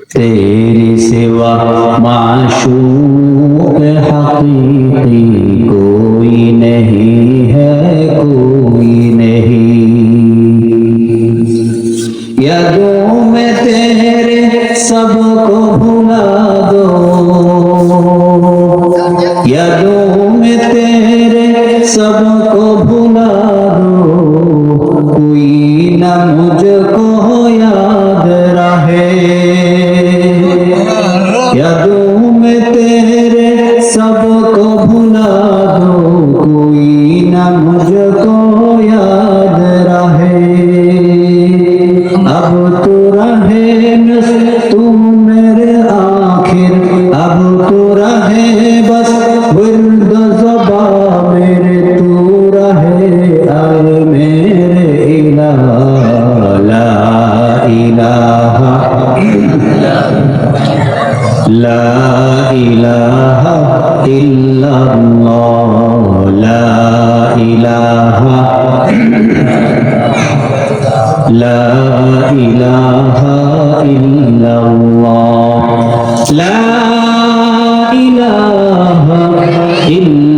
तेरे सिवा माशूक हकीकी कोई नहीं है, कोई नहीं। यादों में तेरे सबको भुला दो, यादों में तेरे सबको भुला दो, कोई ना मुझको याद रहे। यादों में तेरे सबको भुला दो, कोई ना मुझको याद रहे। अब तो रहे न तू मेरे आखिर, अब तो रहे बस विर्द ज़बा मेरे, तू रहे आए मेरे इलाह। ला इलाहा ला इलाहा इल्लल्लाह, ला इलाहा ला इलाहा इल्लल्लाह, ला इलाहा इल्लल्लाह।